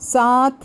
7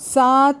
7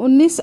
19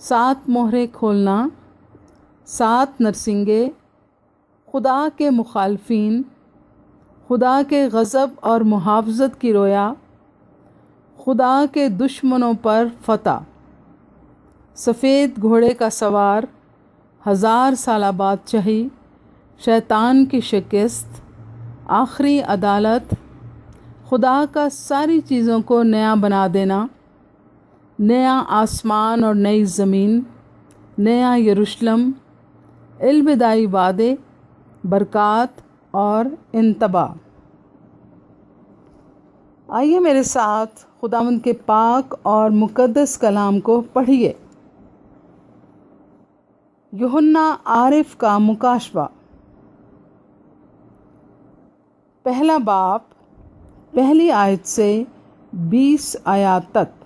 7 مہریں کھولنا، 7 نرسنگے، خدا کے مخالفین، خدا کے غضب اور محافظت کی رویا، خدا کے دشمنوں پر فتح، سفید گھوڑے کا سوار، 1000 سالہ بادشاہی، شیطان کی شکست، آخری عدالت، خدا کا ساری چیزوں کو نیا بنا دینا، نیا آسمان اور نئی زمین، نیا یروشلم، الوداعی وعدے، برکات اور انتباہ۔ آئیے میرے ساتھ خداوند کے پاک اور مقدس کلام کو پڑھیے۔ یوحنا عارف کا مکاشفہ، پہلا باب، پہلی آیت سے 20 آیات تک،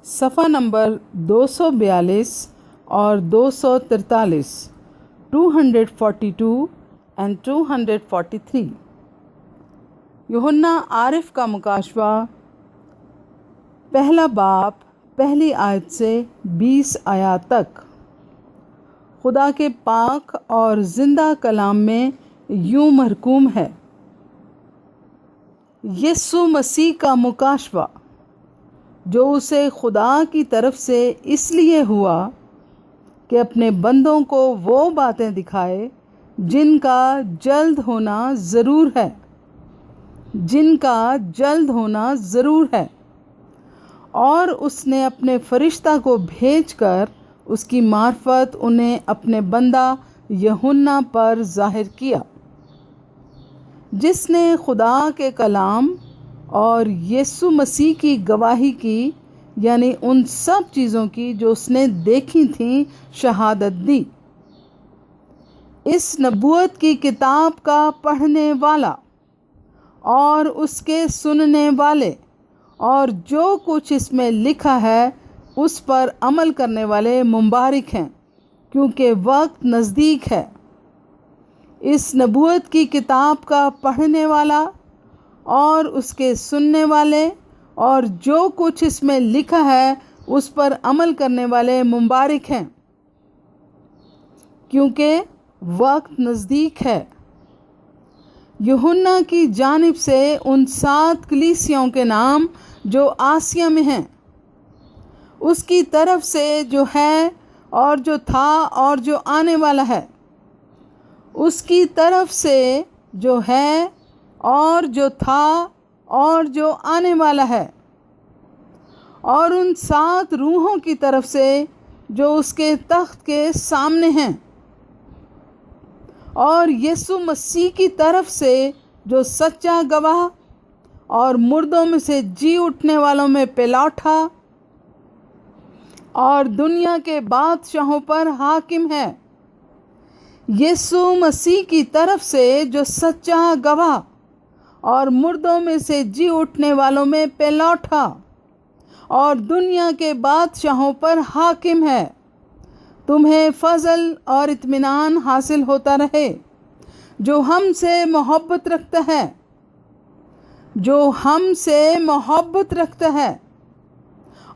صفحہ نمبر 242 اور 243، 242 and 243۔ یوحنا عارف کا مکاشفہ، پہلا باب، پہلی آیت سے 20 آیات تک۔ خدا کے پاک اور زندہ کلام میں یوں محکوم ہے: یسوع مسیح کا مکاشفہ، جو اسے خدا کی طرف سے اس لیے ہوا کہ اپنے بندوں کو وہ باتیں دکھائے جن کا جلد ہونا ضرور ہے، جن کا جلد ہونا ضرور ہے۔ اور اس نے اپنے فرشتہ کو بھیج کر اس کی معرفت انہیں اپنے بندہ یوحنا پر ظاہر کیا، جس نے خدا کے کلام اور یسوع مسیح کی گواہی کی، یعنی ان سب چیزوں کی جو اس نے دیکھی تھیں، شہادت دی۔ اس نبوت کی کتاب کا پڑھنے والا اور اس کے سننے والے اور جو کچھ اس میں لکھا ہے اس پر عمل کرنے والے مبارک ہیں، کیونکہ وقت نزدیک ہے۔ اس نبوت کی کتاب کا پڑھنے والا اور اس کے سننے والے اور جو کچھ اس میں لکھا ہے اس پر عمل کرنے والے مبارک ہیں، کیونکہ وقت نزدیک ہے۔ یوحنا کی جانب سے ان 7 کلیسیوں کے نام جو آسیا میں ہیں، اس کی طرف سے جو ہے اور جو تھا اور جو آنے والا ہے، اس کی طرف سے جو ہے اور جو تھا اور جو آنے والا ہے، اور ان 7 روحوں کی طرف سے جو اس کے تخت کے سامنے ہیں، اور یسوع مسیح کی طرف سے جو سچا گواہ اور مردوں میں سے جی اٹھنے والوں میں پلوٹا اور دنیا کے بادشاہوں پر حاکم ہے۔ یسوع مسیح کی طرف سے جو سچا گواہ اور مردوں میں سے جی اٹھنے والوں میں پلوٹا اور دنیا کے بادشاہوں پر حاکم ہے۔ تمہیں فضل اور اطمینان حاصل ہوتا رہے جو ہم سے محبت رکھتا ہے، جو ہم سے محبت رکھتا ہے،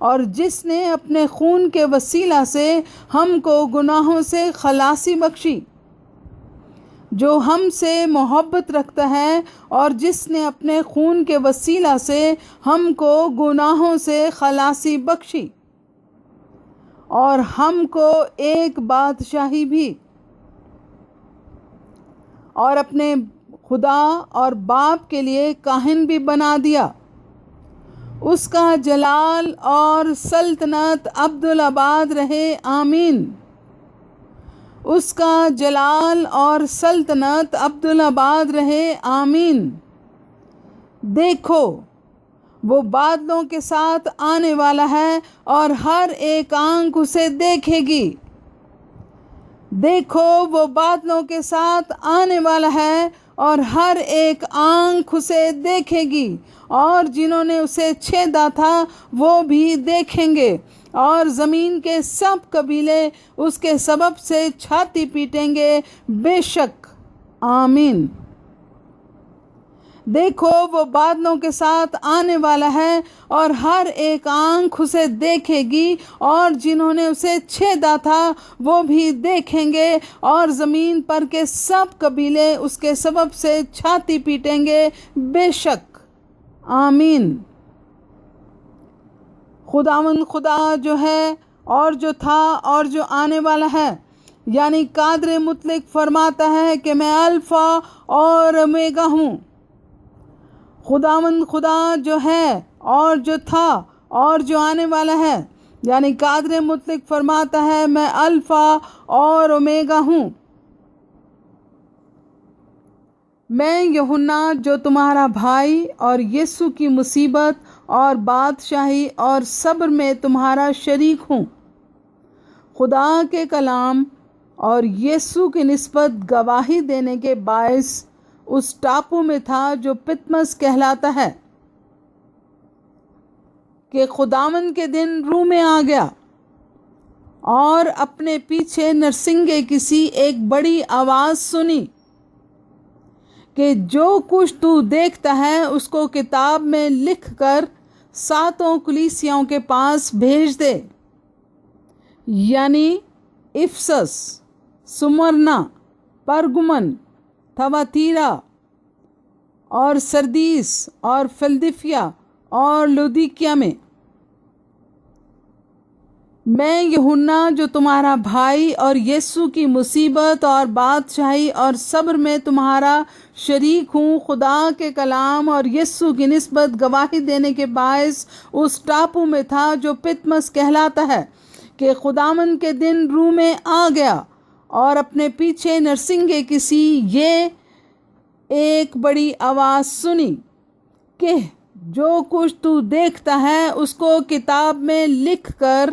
اور جس نے اپنے خون کے وسیلہ سے ہم کو گناہوں سے خلاصی بخشی، جو ہم سے محبت رکھتا ہے اور جس نے اپنے خون کے وسیلہ سے ہم کو گناہوں سے خلاصی بخشی، اور ہم کو ایک بادشاہی بھی اور اپنے خدا اور باپ کے لیے کاہن بھی بنا دیا۔ اس کا جلال اور سلطنت ابدالآباد رہے، آمین۔ اس کا جلال اور سلطنت ابدالآباد رہے، آمین۔ دیکھو، وہ بادلوں کے ساتھ آنے والا ہے اور ہر ایک آنکھ اسے دیکھے گی۔ دیکھو، وہ بادلوں کے ساتھ آنے والا ہے اور ہر ایک آنکھ اسے دیکھے گی، اور جنہوں نے اسے چھیدا تھا وہ بھی دیکھیں گے، اور زمین کے سب قبیلے اس کے سبب سے چھاتی پیٹیں گے، بے شک، آمین۔ دیکھو وہ بادلوں کے ساتھ آنے والا ہے اور ہر ایک آنکھ اسے دیکھے گی، اور جنہوں نے اسے چھیدا تھا وہ بھی دیکھیں گے، اور زمین پر کے سب قبیلے اس کے سبب سے چھاتی پیٹیں گے۔ بے شک، آمین۔ خداوند خدا جو ہے اور جو تھا اور جو آنے والا ہے، یعنی قادر مطلق فرماتا ہے کہ میں الفا اور اومیگا ہوں۔ خداوند خدا جو ہے اور جو تھا اور جو آنے والا ہے، یعنی قادر مطلق فرماتا ہے میں الفا اور اومیگا ہوں۔ میں یوحنا جو تمہارا بھائی اور یسوع کی مصیبت اور بادشاہی اور صبر میں تمہارا شریک ہوں، خدا کے کلام اور یسوع کی نسبت گواہی دینے کے باعث اس ٹاپو میں تھا جو پتمس کہلاتا ہے، کہ خداوند کے دن روح میں آ گیا اور اپنے پیچھے نرسنگے کسی ایک بڑی آواز سنی کہ جو کچھ تو دیکھتا ہے اس کو کتاب میں لکھ کر 7 کلیسیاؤں کے پاس بھیج دے، یعنی افسس، سمرنا، پرگمن، تھواتیرا اور سردیس اور فلدلفیا اور لودیکیا میں۔ میں یوحنا جو تمہارا بھائی اور یسوع کی مصیبت اور بادشاہی اور صبر میں تمہارا شریک ہوں، خدا کے کلام اور یسوع کی نسبت گواہی دینے کے باعث اس ٹاپو میں تھا جو پتمس کہلاتا ہے، کہ خداوند کے دن روح میں آ گیا اور اپنے پیچھے نرسنگے کسی یہ ایک بڑی آواز سنی کہ جو کچھ تو دیکھتا ہے اس کو کتاب میں لکھ کر،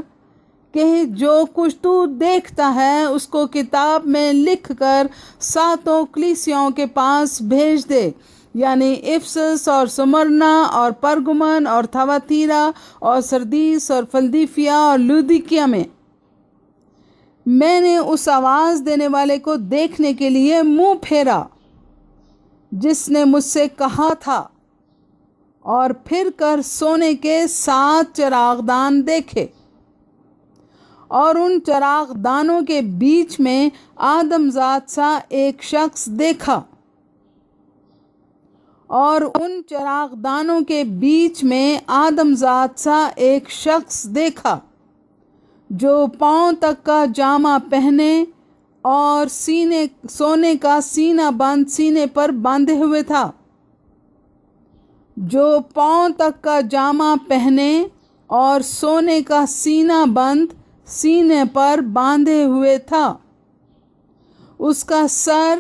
کہ جو کچھ تو دیکھتا ہے اس کو کتاب میں لکھ کر 7 کلیسیاؤں کے پاس بھیج دے، یعنی افسس اور سمرنا اور پرگمن اور تھواتیرا اور سردیس اور فلدلفیا اور لودیکیا میں۔ میں نے اس آواز دینے والے کو دیکھنے کے لیے منہ پھیرا جس نے مجھ سے کہا تھا، اور پھر کر سونے کے 7 چراغدان دیکھے، اور ان چراغ دانوں کے بیچ میں آدم ذات سا ایک شخص دیکھا، اور ان چراغ دانوں کے بیچ میں آدم ذات سا ایک شخص دیکھا جو پاؤں تک کا جامہ پہنے اور سونے کا سینہ بند سینے پر باندھے ہوئے تھا، جو پاؤں تک کا جامہ پہنے اور سونے کا سینہ بند سینے پر باندھے ہوئے تھا۔ اس کا سر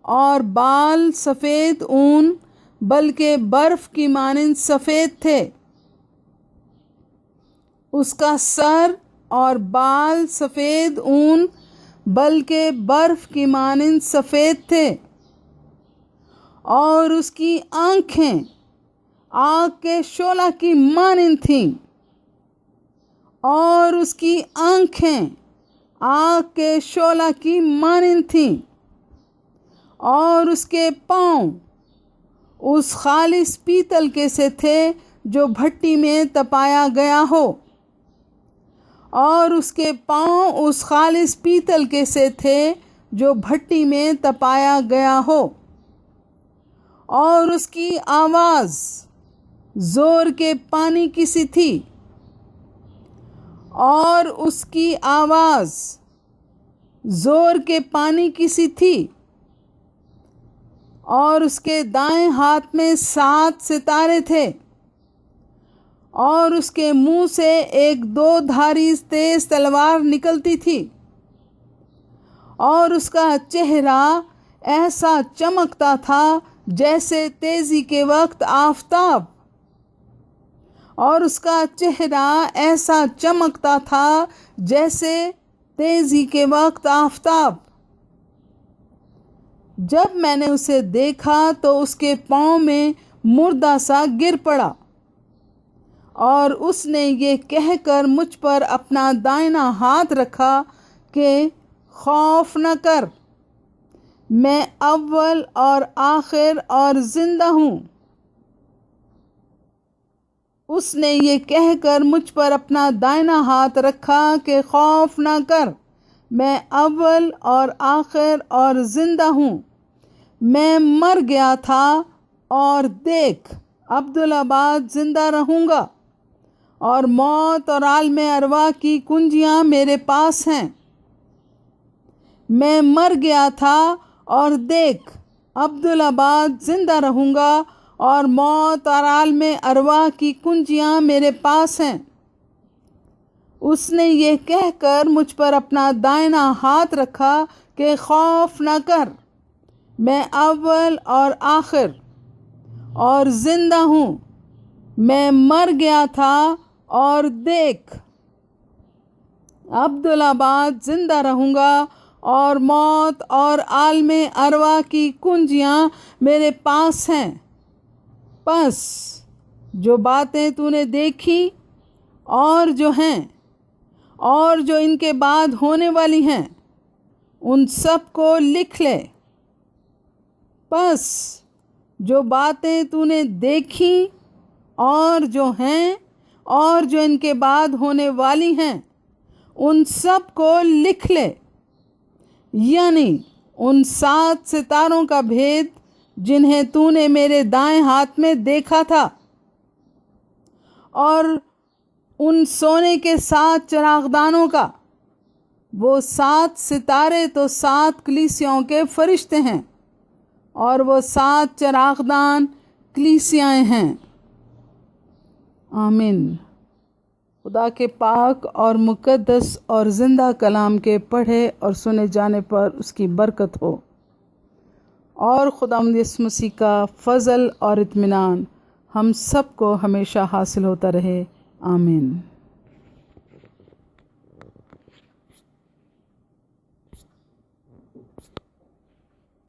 اور بال سفید اون بلکہ برف کی مانند سفید تھے۔ اس کا سر اور بال سفید اون بلکہ برف کی مانند سفید تھے، اور اس کی آنکھیں آگ کے شعلہ کی مانند تھیں، اور اس کی آنکھیں آگ کے شعلہ کی مانند تھیں، اور اس کے پاؤں اس خالص پیتل کے سے تھے جو بھٹی میں تپایا گیا ہو، اور اس کے پاؤں اس خالص پیتل کے سے تھے جو بھٹی میں تپایا گیا ہو، اور اس کی آواز زور کے پانی کی سی تھی، اور اس کی آواز زور کے پانی کی سی تھی، اور اس کے دائیں ہاتھ میں 7 ستارے تھے، اور اس کے منہ سے ایک 2 دھاری تیز تلوار نکلتی تھی، اور اس کا چہرہ ایسا چمکتا تھا جیسے تیزی کے وقت آفتاب، اور اس کا چہرہ ایسا چمکتا تھا جیسے تیزی کے وقت آفتاب۔ جب میں نے اسے دیکھا تو اس کے پاؤں میں مردہ سا گر پڑا، اور اس نے یہ کہہ کر مجھ پر اپنا دائنا ہاتھ رکھا کہ خوف نہ کر، میں اول اور آخر اور زندہ ہوں، اس نے یہ کہہ کر مجھ پر اپنا دائنا ہاتھ رکھا کہ خوف نہ کر، میں اول اور آخر اور زندہ ہوں۔ میں مر گیا تھا اور دیکھ عبدالآباد زندہ رہوں گا، اور موت اور عالم ارواح کی کنجیاں میرے پاس ہیں۔ میں مر گیا تھا اور دیکھ عبدالآباد زندہ رہوں گا، اور موت اور عالم ارواح کی کنجیاں میرے پاس ہیں۔ اس نے یہ کہہ کر مجھ پر اپنا دائنا ہاتھ رکھا کہ خوف نہ کر، میں اول اور آخر اور زندہ ہوں۔ میں مر گیا تھا اور دیکھ عبدالآباد زندہ رہوں گا، اور موت اور عالم ارواح کی کنجیاں میرے پاس ہیں۔ پس جو باتیں تو نے دیکھی اور جو ہیں اور جو ان کے بعد ہونے والی ہیں، ان سب کو لکھ لے۔ پس جو باتیں تو نے دیکھی اور جو ہیں اور جو ان کے بعد ہونے والی ہیں، ان سب کو لکھ لے، یعنی ان 7 ستاروں کا بھید جنہیں تو نے میرے دائیں ہاتھ میں دیکھا تھا، اور ان سونے کے 7 چراغدانوں کا۔ وہ 7 ستارے تو 7 کلیسیاؤں کے فرشتے ہیں، اور وہ 7 چراغدان کلیسیائیں ہیں۔ آمین۔ خدا کے پاک اور مقدس اور زندہ کلام کے پڑھے اور سنے جانے پر اس کی برکت ہو، اور خداوند یسوع مسیح کا فضل اور اطمینان ہم سب کو ہمیشہ حاصل ہوتا رہے۔ آمین۔